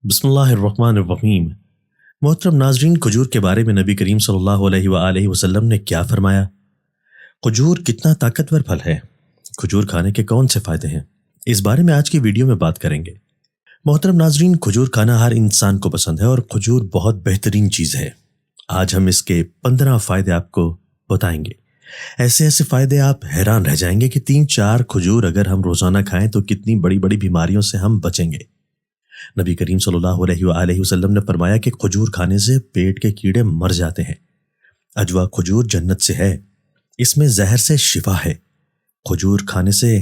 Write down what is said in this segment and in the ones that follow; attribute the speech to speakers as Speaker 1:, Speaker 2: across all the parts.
Speaker 1: بسم اللہ الرحمن الرحیم۔ محترم ناظرین، کھجور کے بارے میں نبی کریم صلی اللہ علیہ وآلہ وسلم نے کیا فرمایا؟ کھجور کتنا طاقتور پھل ہے؟ کھجور کھانے کے کون سے فائدے ہیں؟ اس بارے میں آج کی ویڈیو میں بات کریں گے۔ محترم ناظرین، کھجور کھانا ہر انسان کو پسند ہے اور کھجور بہت بہترین چیز ہے۔ آج ہم اس کے 15 فائدے آپ کو بتائیں گے۔ ایسے فائدے آپ حیران رہ جائیں گے کہ 3-4 کھجور اگر ہم روزانہ کھائیں تو کتنی بڑی بڑی بیماریوں سے ہم بچیں گے۔ نبی کریم صلی اللہ علیہ وآلہ وسلم نے فرمایا کہ کھجور کھانے سے پیٹ کے کیڑے مر جاتے ہیں۔ اجوا کھجور جنت سے ہے، اس میں زہر سے شفا ہے۔ کھجور کھانے سے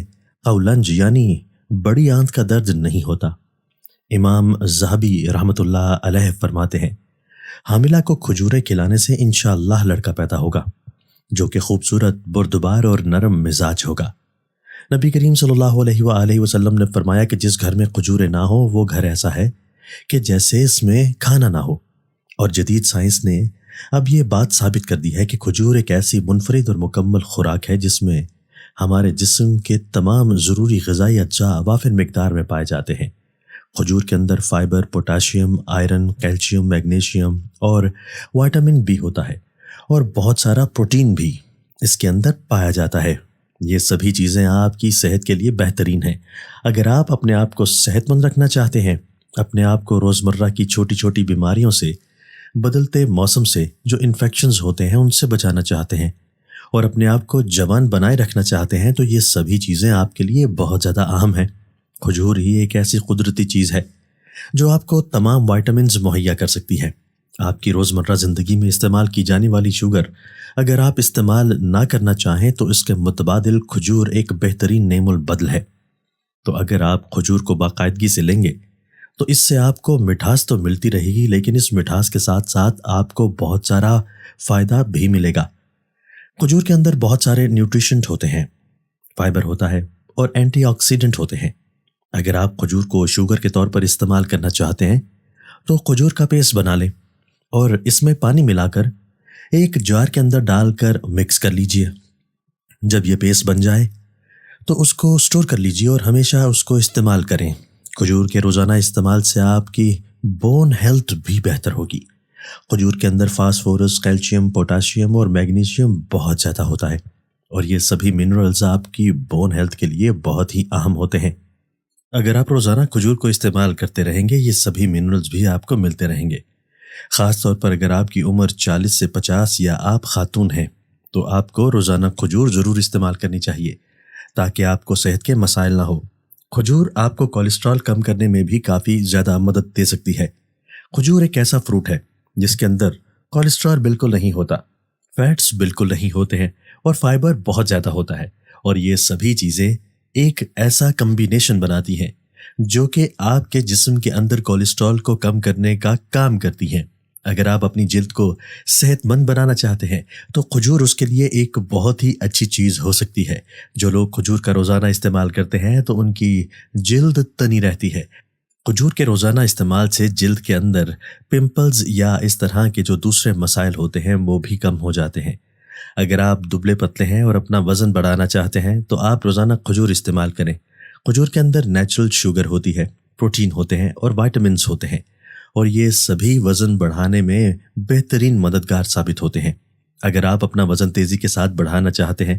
Speaker 1: قولنج یعنی بڑی آنت کا درد نہیں ہوتا۔ امام ذہبی رحمۃ اللہ علیہ فرماتے ہیں، حاملہ کو کھجوریں کھلانے سے انشاءاللہ لڑکا پیدا ہوگا جو کہ خوبصورت، بردبار اور نرم مزاج ہوگا۔ نبی کریم صلی اللہ علیہ وآلہ وسلم نے فرمایا کہ جس گھر میں کھجوریں نہ ہو وہ گھر ایسا ہے کہ جیسے اس میں کھانا نہ ہو۔ اور جدید سائنس نے اب یہ بات ثابت کر دی ہے کہ کھجور ایک ایسی منفرد اور مکمل خوراک ہے جس میں ہمارے جسم کے تمام ضروری غذائی اجزاء وافر مقدار میں پائے جاتے ہیں۔ کھجور کے اندر fibre, potassium, iron, calcium, magnesium اور وٹامن بی ہوتا ہے، اور بہت سارا پروٹین بھی اس کے اندر پایا جاتا ہے۔ یہ سبھی چیزیں آپ کی صحت کے لیے بہترین ہیں۔ اگر آپ اپنے آپ کو صحت مند رکھنا چاہتے ہیں، اپنے آپ کو روزمرہ کی چھوٹی چھوٹی بیماریوں سے، بدلتے موسم سے جو انفیکشنز ہوتے ہیں ان سے بچانا چاہتے ہیں، اور اپنے آپ کو جوان بنائے رکھنا چاہتے ہیں، تو یہ سبھی چیزیں آپ کے لیے بہت زیادہ اہم ہیں۔ کھجور ہی ایک ایسی قدرتی چیز ہے جو آپ کو تمام وائٹامنز مہیا کر سکتی ہے۔ آپ کی روزمرہ زندگی میں استعمال کی جانے والی شوگر اگر آپ استعمال نہ کرنا چاہیں تو اس کے متبادل کھجور ایک بہترین نعم البدل ہے۔ تو اگر آپ کھجور کو باقاعدگی سے لیں گے تو اس سے آپ کو مٹھاس تو ملتی رہے گی، لیکن اس مٹھاس کے ساتھ ساتھ آپ کو بہت سارا فائدہ بھی ملے گا۔ کھجور کے اندر بہت سارے نیوٹریشنٹ ہوتے ہیں، فائبر ہوتا ہے اور اینٹی آکسیڈنٹ ہوتے ہیں۔ اگر آپ کھجور کو شوگر کے طور پر استعمال کرنا چاہتے ہیں تو کھجور کا پیسٹ بنا لیں اور اس میں پانی ملا کر ایک جار کے اندر ڈال کر مکس کر لیجئے۔ جب یہ پیسٹ بن جائے تو اس کو سٹور کر لیجئے اور ہمیشہ اس کو استعمال کریں۔ کھجور کے روزانہ استعمال سے آپ کی بون ہیلتھ بھی بہتر ہوگی۔ کھجور کے اندر فاسفورس، کیلشیم، پوٹاشیم اور میگنیشیم بہت زیادہ ہوتا ہے، اور یہ سبھی منرلز آپ کی بون ہیلتھ کے لیے بہت ہی اہم ہوتے ہیں۔ اگر آپ روزانہ کھجور کو استعمال کرتے رہیں گے یہ سبھی منرلز بھی آپ کو ملتے رہیں گے۔ خاص طور پر اگر آپ کی عمر 40 سے 50 یا آپ خاتون ہیں تو آپ کو روزانہ کھجور ضرور استعمال کرنی چاہیے تاکہ آپ کو صحت کے مسائل نہ ہو۔ کھجور آپ کو کولیسٹرول کم کرنے میں بھی کافی زیادہ مدد دے سکتی ہے۔ کھجور ایک ایسا فروٹ ہے جس کے اندر کولیسٹرول بالکل نہیں ہوتا، فیٹس بالکل نہیں ہوتے ہیں، اور فائبر بہت زیادہ ہوتا ہے، اور یہ سبھی چیزیں ایک ایسا کمبینیشن بناتی ہیں جو کہ آپ کے جسم کے اندر کولیسٹرول کو کم کرنے کا کام کرتی ہیں۔ اگر آپ اپنی جلد کو صحت مند بنانا چاہتے ہیں تو کھجور اس کے لیے ایک بہت ہی اچھی چیز ہو سکتی ہے۔ جو لوگ کھجور کا روزانہ استعمال کرتے ہیں تو ان کی جلد تنی رہتی ہے۔ کھجور کے روزانہ استعمال سے جلد کے اندر پمپلز یا اس طرح کے جو دوسرے مسائل ہوتے ہیں وہ بھی کم ہو جاتے ہیں۔ اگر آپ دبلے پتلے ہیں اور اپنا وزن بڑھانا چاہتے ہیں تو آپ روزانہ کھجور استعمال کریں۔ کھجور کے اندر نیچرل شوگر ہوتی ہے، پروٹین ہوتے ہیں اور وائٹامنز ہوتے ہیں، اور یہ سبھی وزن بڑھانے میں بہترین مددگار ثابت ہوتے ہیں۔ اگر آپ اپنا وزن تیزی کے ساتھ بڑھانا چاہتے ہیں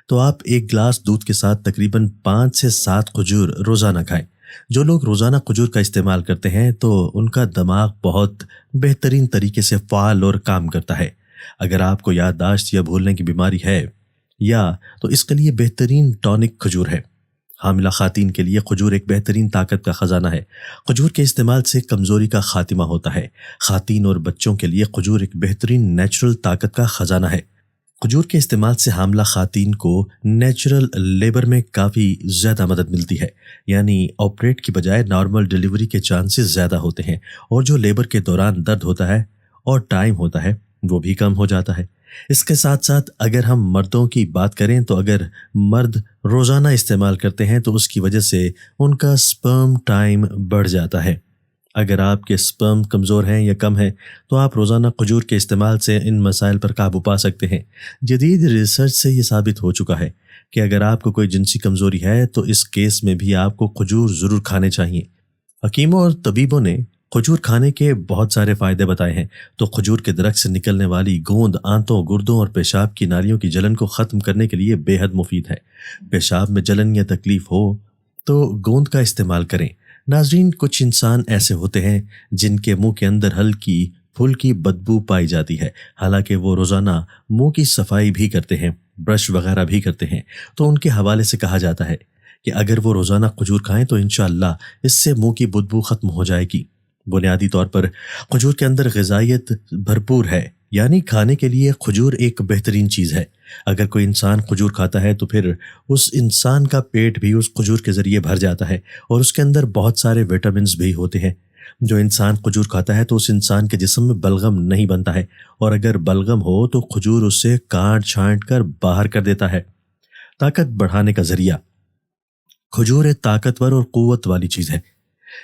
Speaker 1: تو آپ ایک گلاس دودھ کے ساتھ تقریباً 5 سے 7 کھجور روزانہ کھائیں۔ جو لوگ روزانہ کھجور کا استعمال کرتے ہیں تو ان کا دماغ بہت بہترین طریقے سے فعال اور کام کرتا ہے۔ اگر آپ کو یادداشت یا بھولنے کی بیماری ہے تو اس کے لیے بہترین ٹونک کھجور ہے۔ حاملہ خواتین کے لیے کھجور ایک بہترین طاقت کا خزانہ ہے۔ کھجور کے استعمال سے کمزوری کا خاتمہ ہوتا ہے۔ خواتین اور بچوں کے لیے کھجور ایک بہترین نیچرل طاقت کا خزانہ ہے۔ کھجور کے استعمال سے حاملہ خواتین کو نیچرل لیبر میں کافی زیادہ مدد ملتی ہے، یعنی آپریٹ کی بجائے نارمل ڈیلیوری کے چانسز زیادہ ہوتے ہیں، اور جو لیبر کے دوران درد ہوتا ہے اور ٹائم ہوتا ہے وہ بھی کم ہو جاتا ہے۔ اس کے ساتھ ساتھ اگر ہم مردوں کی بات کریں تو اگر مرد روزانہ استعمال کرتے ہیں تو اس کی وجہ سے ان کا سپرم ٹائم بڑھ جاتا ہے۔ اگر آپ کے سپرم کمزور ہیں یا کم ہیں تو آپ روزانہ کھجور کے استعمال سے ان مسائل پر قابو پا سکتے ہیں۔ جدید ریسرچ سے یہ ثابت ہو چکا ہے کہ اگر آپ کو کوئی جنسی کمزوری ہے تو اس کیس میں بھی آپ کو کھجور ضرور کھانے چاہیے۔ حکیموں اور طبیبوں نے کھجور کھانے کے بہت سارے فائدے بتائے ہیں، تو کھجور کے درخت سے نکلنے والی گوند آنتوں، گردوں اور پیشاب کی نالیوں کی جلن کو ختم کرنے کے لیے بے حد مفید ہے۔ پیشاب میں جلن یا تکلیف ہو تو گوند کا استعمال کریں۔ ناظرین، کچھ انسان ایسے ہوتے ہیں جن کے منہ کے اندر ہلکی پھلکی بدبو پائی جاتی ہے، حالانکہ وہ روزانہ منہ کی صفائی بھی کرتے ہیں، برش وغیرہ بھی کرتے ہیں، تو ان کے حوالے سے کہا جاتا ہے کہ اگر وہ روزانہ کھجور کھائیں تو انشاءاللہ اس سے منہ کی بدبو ختم ہو جائے گی۔ بنیادی طور پر کھجور کے اندر غذائیت بھرپور ہے، یعنی کھانے کے لیے کھجور ایک بہترین چیز ہے۔ اگر کوئی انسان کھجور کھاتا ہے تو پھر اس انسان کا پیٹ بھی اس کھجور کے ذریعے بھر جاتا ہے، اور اس کے اندر بہت سارے وٹامنز بھی ہوتے ہیں۔ جو انسان کھجور کھاتا ہے تو اس انسان کے جسم میں بلغم نہیں بنتا ہے، اور اگر بلغم ہو تو کھجور اسے کاٹ چھانٹ کر باہر کر دیتا ہے۔ طاقت بڑھانے کا ذریعہ۔ کھجور ایک طاقتور اور قوت والی چیز ہے،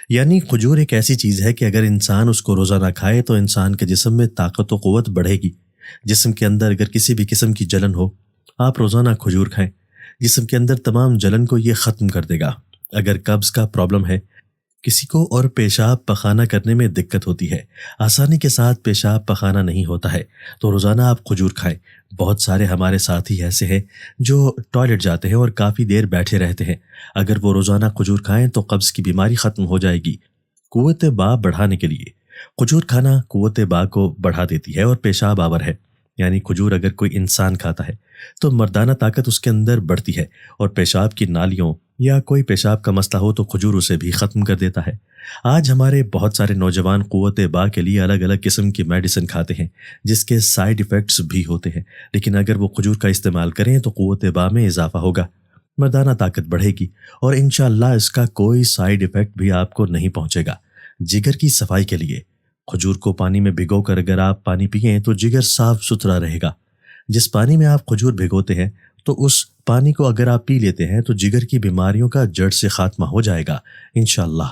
Speaker 1: یعنی کھجور ایک ایسی چیز ہے کہ اگر انسان اس کو روزانہ کھائے تو انسان کے جسم میں طاقت و قوت بڑھے گی۔ جسم کے اندر اگر کسی بھی قسم کی جلن ہو، آپ روزانہ کھجور کھائیں، جسم کے اندر تمام جلن کو یہ ختم کر دے گا۔ اگر قبض کا پرابلم ہے کسی کو اور پیشاب پخانہ کرنے میں دقت ہوتی ہے، آسانی کے ساتھ پیشاب پخانہ نہیں ہوتا ہے، تو روزانہ آپ کھجور کھائیں۔ بہت سارے ہمارے ساتھی ایسے ہیں جو ٹوائلٹ جاتے ہیں اور کافی دیر بیٹھے رہتے ہیں، اگر وہ روزانہ کھجور کھائیں تو قبض کی بیماری ختم ہو جائے گی۔ قوت باء بڑھانے کے لیے کھجور کھانا قوت باء کو بڑھا دیتی ہے اور پیشاب آور ہے، یعنی کھجور اگر کوئی انسان کھاتا ہے تو مردانہ طاقت اس کے اندر بڑھتی ہے، اور پیشاب کی نالیوں یا کوئی پیشاب کا مسئلہ ہو تو کھجور اسے بھی ختم کر دیتا ہے۔ آج ہمارے بہت سارے نوجوان قوت باء کے لیے الگ الگ قسم کی میڈیسن کھاتے ہیں جس کے سائیڈ ایفیکٹس بھی ہوتے ہیں، لیکن اگر وہ کھجور کا استعمال کریں تو قوت باء میں اضافہ ہوگا، مردانہ طاقت بڑھے گی، اور انشاءاللہ اس کا کوئی سائیڈ ایفیکٹ بھی آپ کو نہیں پہنچے گا۔ جگر کی صفائی کے لیے کھجور کو پانی میں بھگو کر اگر آپ پانی پئیں تو جگر صاف ستھرا رہے گا۔ جس پانی میں آپ کھجور بھگوتے ہیں تو اس پانی کو اگر آپ پی لیتے ہیں تو جگر کی بیماریوں کا جڑ سے خاتمہ ہو جائے گا انشاءاللہ۔